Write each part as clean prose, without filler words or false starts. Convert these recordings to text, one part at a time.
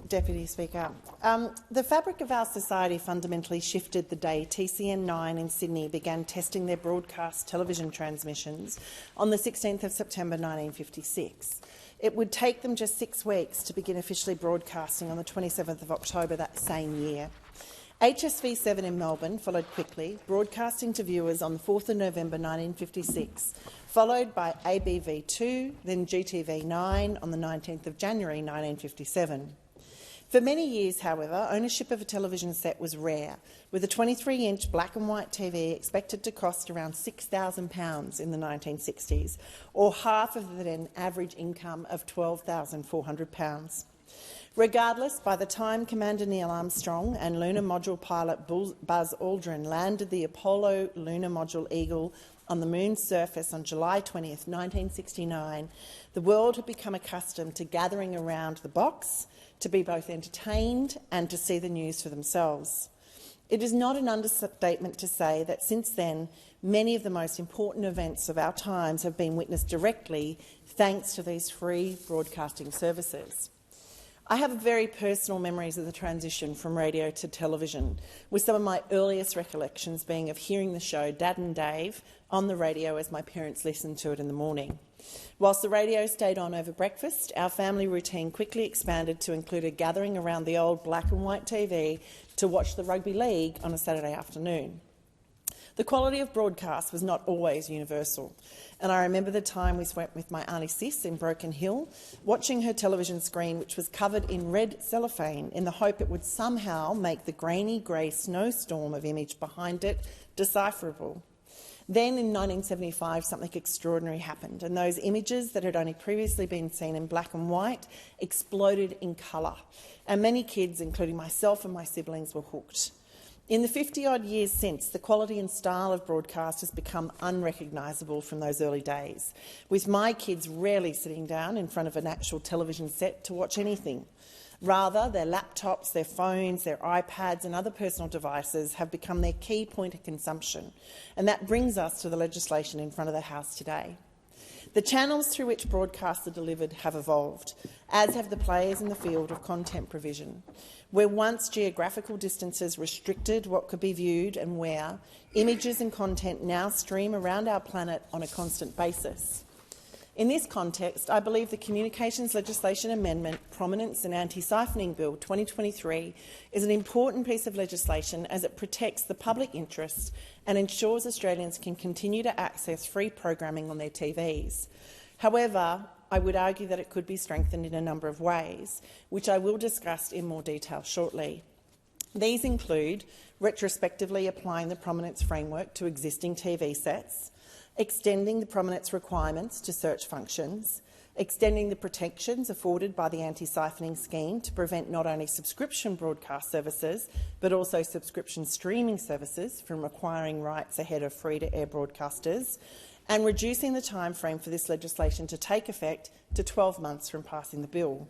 Deputy Speaker. The fabric of our society fundamentally shifted the day TCN9 in Sydney began testing their broadcast television transmissions on the 16th of September 1956. It would take them just 6 weeks to begin officially broadcasting on the 27th of October that same year. HSV7 in Melbourne followed quickly, broadcasting to viewers on the 4th of November 1956, followed by ABV2, then GTV9 on the 19th of January 1957. For many years, however, ownership of a television set was rare, with a 23-inch black and white TV expected to cost around £6,000 in the 1960s, or half of the then average income of £12,400. Regardless, by the time Commander Neil Armstrong and lunar module pilot Buzz Aldrin landed the Apollo lunar module Eagle on the moon's surface on July 20, 1969, the world had become accustomed to gathering around the box to be both entertained and to see the news for themselves. It is not an understatement to say that since then, many of the most important events of our times have been witnessed directly thanks to these free broadcasting services. I have very personal memories of the transition from radio to television, with some of my earliest recollections being of hearing the show Dad and Dave on the radio as my parents listened to it in the morning. Whilst the radio stayed on over breakfast, our family routine quickly expanded to include a gathering around the old black and white TV to watch the rugby league on a Saturday afternoon. The quality of broadcast was not always universal, and I remember the time we went with my Auntie Sis in Broken Hill, watching her television screen, which was covered in red cellophane, in the hope it would somehow make the grainy grey snowstorm of image behind it decipherable. Then, in 1975, something extraordinary happened, and those images that had only previously been seen in black and white exploded in colour, and many kids, including myself and my siblings, were hooked. In the 50-odd years since, the quality and style of broadcast has become unrecognisable from those early days, with my kids rarely sitting down in front of an actual television set to watch anything. Rather, their laptops, their phones, their iPads and other personal devices have become their key point of consumption, and that brings us to the legislation in front of the House today. The channels through which broadcasts are delivered have evolved, as have the players in the field of content provision. Where once geographical distances restricted what could be viewed and where, images and content now stream around our planet on a constant basis. In this context, I believe the Communications Legislation Amendment, Prominence and Anti-Siphoning Bill 2023 is an important piece of legislation as it protects the public interest and ensures Australians can continue to access free programming on their TVs. However, I would argue that it could be strengthened in a number of ways, which I will discuss in more detail shortly. These include retrospectively applying the Prominence framework to existing TV sets, extending the Prominence requirements to search functions, extending the protections afforded by the anti-siphoning scheme to prevent not only subscription broadcast services but also subscription streaming services from acquiring rights ahead of free-to-air broadcasters, and reducing the time frame for this legislation to take effect to 12 months from passing the bill.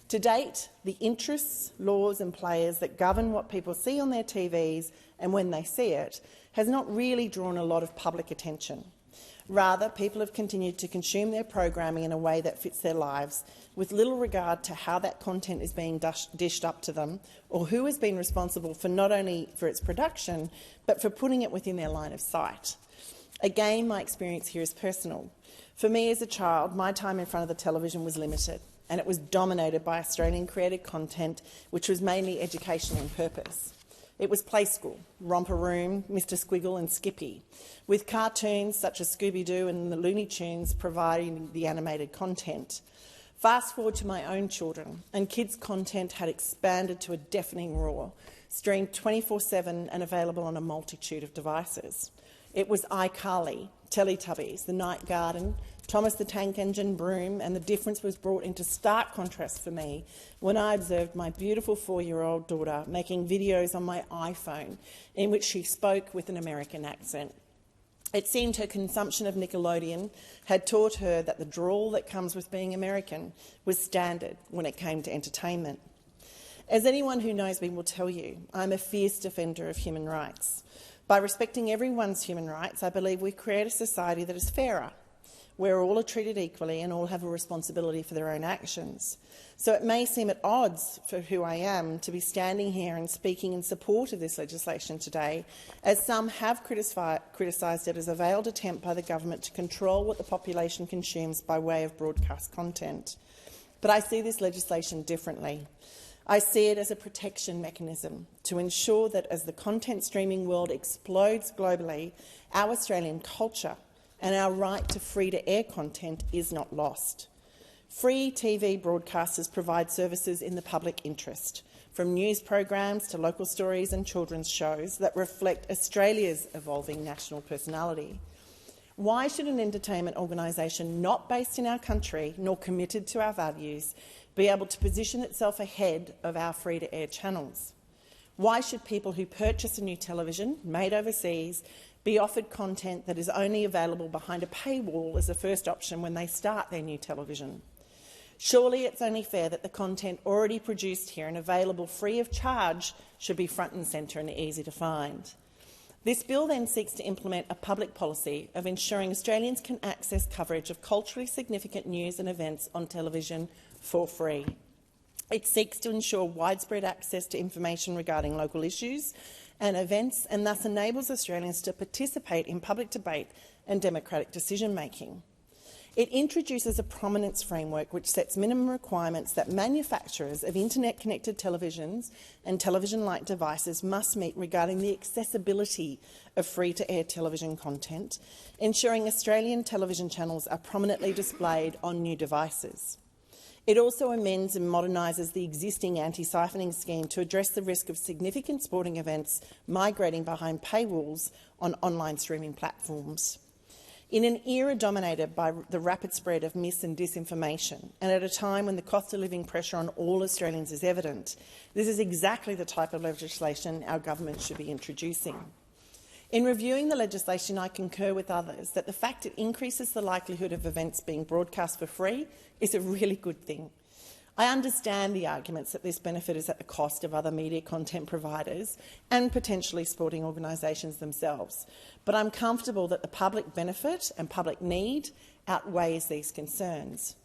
To date, the interests, laws and players that govern what people see on their TVs and when they see it has not really drawn a lot of public attention. Rather, people have continued to consume their programming in a way that fits their lives, with little regard to how that content is being dished up to them or who has been responsible for not only for its production but for putting it within their line of sight. Again, my experience here is personal. For me as a child, my time in front of the television was limited, and it was dominated by Australian-created content which was mainly educational in purpose. It was Play School, Romper Room, Mr Squiggle and Skippy, with cartoons such as Scooby-Doo and the Looney Tunes providing the animated content. Fast forward to my own children, and kids' content had expanded to a deafening roar, streamed 24/7 and available on a multitude of devices. It was iCarly, Teletubbies, The Night Garden, Thomas the Tank Engine, Broom, and the difference was brought into stark contrast for me when I observed my beautiful 4-year-old daughter making videos on my iPhone in which she spoke with an American accent. It seemed her consumption of Nickelodeon had taught her that the drawl that comes with being American was standard when it came to entertainment. As anyone who knows me will tell you, I'm a fierce defender of human rights. By respecting everyone's human rights, I believe we create a society that is fairer, where all are treated equally and all have a responsibility for their own actions. So it may seem at odds for who I am to be standing here and speaking in support of this legislation today, as some have criticised it as a veiled attempt by the government to control what the population consumes by way of broadcast content. But I see this legislation differently. I see it as a protection mechanism to ensure that as the content streaming world explodes globally, our Australian culture and our right to free-to-air content is not lost. Free TV broadcasters provide services in the public interest, from news programs to local stories and children's shows that reflect Australia's evolving national personality. Why should an entertainment organisation not based in our country nor committed to our values be able to position itself ahead of our free-to-air channels? Why should people who purchase a new television made overseas be offered content that is only available behind a paywall as a first option when they start their new television? Surely it's only fair that the content already produced here and available free of charge should be front and centre and easy to find. This bill then seeks to implement a public policy of ensuring Australians can access coverage of culturally significant news and events on television for free. It seeks to ensure widespread access to information regarding local issues and events, and thus enables Australians to participate in public debate and democratic decision-making. It introduces a prominence framework which sets minimum requirements that manufacturers of internet-connected televisions and television-like devices must meet regarding the accessibility of free-to-air television content, ensuring Australian television channels are prominently displayed on new devices. It also amends and modernises the existing anti-siphoning scheme to address the risk of significant sporting events migrating behind paywalls on online streaming platforms. In an era dominated by the rapid spread of mis- and disinformation, and at a time when the cost of living pressure on all Australians is evident, this is exactly the type of legislation our government should be introducing. In reviewing the legislation, I concur with others that the fact it increases the likelihood of events being broadcast for free is a really good thing. I understand the arguments that this benefit is at the cost of other media content providers and potentially sporting organisations themselves, but I'm comfortable that the public benefit and public need outweighs these concerns.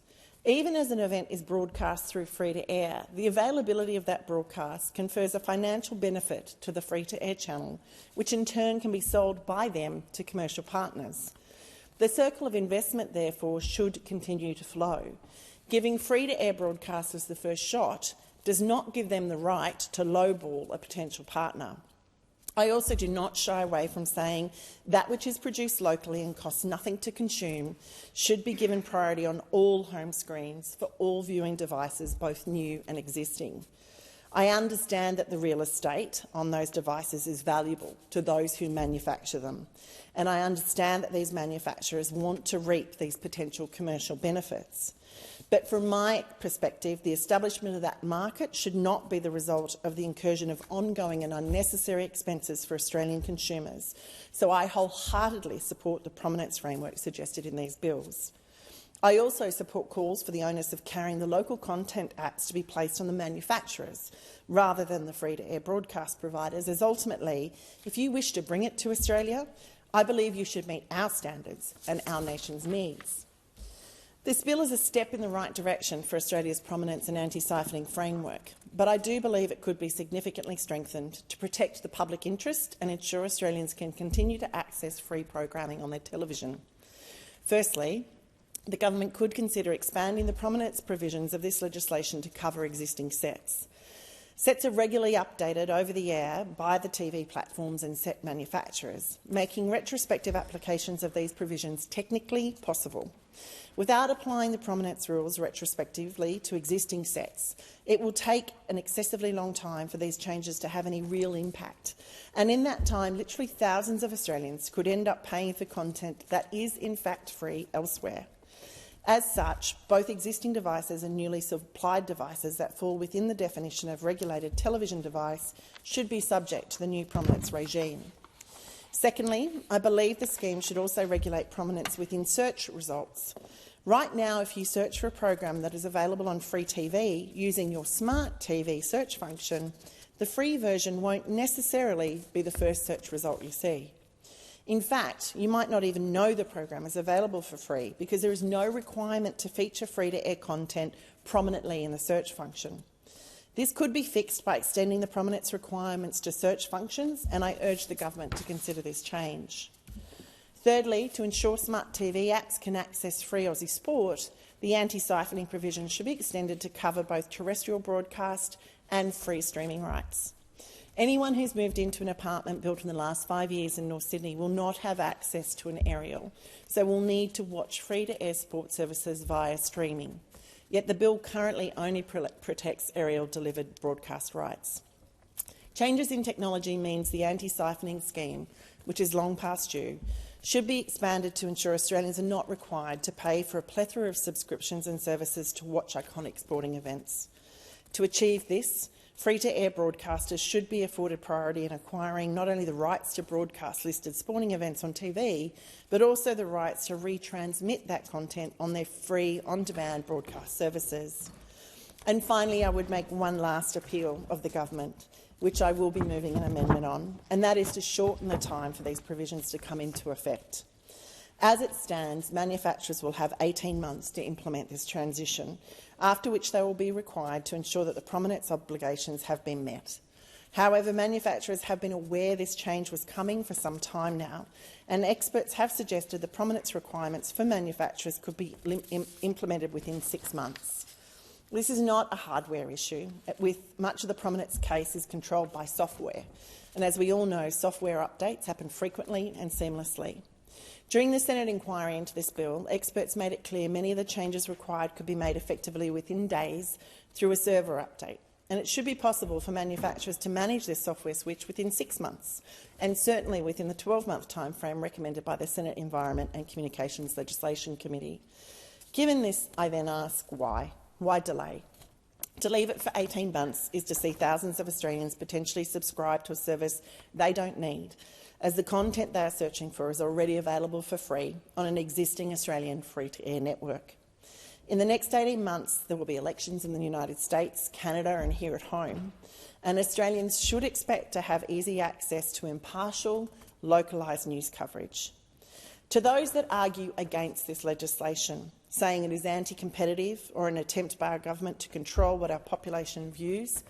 Even as an event is broadcast through free-to-air, the availability of that broadcast confers a financial benefit to the free-to-air channel, which in turn can be sold by them to commercial partners. The circle of investment, therefore, should continue to flow. Giving free-to-air broadcasters the first shot does not give them the right to lowball a potential partner. I also do not shy away from saying that which is produced locally and costs nothing to consume should be given priority on all home screens for all viewing devices, both new and existing. I understand that the real estate on those devices is valuable to those who manufacture them, and I understand that these manufacturers want to reap these potential commercial benefits. But from my perspective, the establishment of that market should not be the result of the incursion of ongoing and unnecessary expenses for Australian consumers. So I wholeheartedly support the prominence framework suggested in these bills. I also support calls for the onus of carrying the local content acts to be placed on the manufacturers rather than the free-to-air broadcast providers, as ultimately, if you wish to bring it to Australia, I believe you should meet our standards and our nation's needs. This bill is a step in the right direction for Australia's prominence and anti-siphoning framework, but I do believe it could be significantly strengthened to protect the public interest and ensure Australians can continue to access free programming on their television. Firstly, the government could consider expanding the prominence provisions of this legislation to cover existing sets. Sets are regularly updated over the air by the TV platforms and set manufacturers, making retrospective applications of these provisions technically possible. Without applying the prominence rules retrospectively to existing sets, it will take an excessively long time for these changes to have any real impact. And in that time, literally thousands of Australians could end up paying for content that is in fact free elsewhere. As such, both existing devices and newly supplied devices that fall within the definition of regulated television device should be subject to the new prominence regime. Secondly, I believe the scheme should also regulate prominence within search results. Right now, if you search for a program that is available on free TV using your smart TV search function, the free version won't necessarily be the first search result you see. In fact, you might not even know the program is available for free because there is no requirement to feature free-to-air content prominently in the search function. This could be fixed by extending the prominence requirements to search functions, and I urge the government to consider this change. Thirdly, to ensure smart TV apps can access free Aussie sport, the anti-siphoning provision should be extended to cover both terrestrial broadcast and free streaming rights. Anyone who's moved into an apartment built in the last 5 years in North Sydney will not have access to an aerial, so will need to watch free-to-air sport services via streaming. Yet the bill currently only protects aerial-delivered broadcast rights. Changes in technology means the anti-siphoning scheme, which is long past due, should be expanded to ensure Australians are not required to pay for a plethora of subscriptions and services to watch iconic sporting events. To achieve this, free-to-air broadcasters should be afforded priority in acquiring not only the rights to broadcast listed sporting events on TV, but also the rights to retransmit that content on their free on-demand broadcast services. And finally, I would make one last appeal of the government, which I will be moving an amendment on, and that is to shorten the time for these provisions to come into effect. As it stands, manufacturers will have 18 months to implement this transition, after which they will be required to ensure that the prominence obligations have been met. However, manufacturers have been aware this change was coming for some time now, and experts have suggested the prominence requirements for manufacturers could be implemented within 6 months. This is not a hardware issue, with much of the prominence case is controlled by software, and as we all know, software updates happen frequently and seamlessly. During the Senate inquiry into this bill, experts made it clear many of the changes required could be made effectively within days through a server update, and it should be possible for manufacturers to manage this software switch within 6 months, and certainly within the 12-month timeframe recommended by the Senate Environment and Communications Legislation Committee. Given this, I then ask why? Why delay? To leave it for 18 months is to see thousands of Australians potentially subscribe to a service they don't need, as the content they are searching for is already available for free on an existing Australian free-to-air network. In the next 18 months, there will be elections in the United States, Canada and here at home, and Australians should expect to have easy access to impartial, localised news coverage. To those that argue against this legislation, saying it is anti-competitive or an attempt by our government to control what our population views,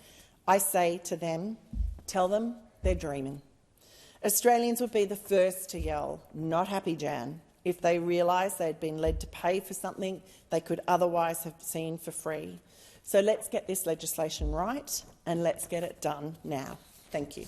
I say to them, tell them they're dreaming. Australians would be the first to yell, "Not happy, Jan," if they realised they had been led to pay for something they could otherwise have seen for free. So let's get this legislation right, and let's get it done now. Thank you.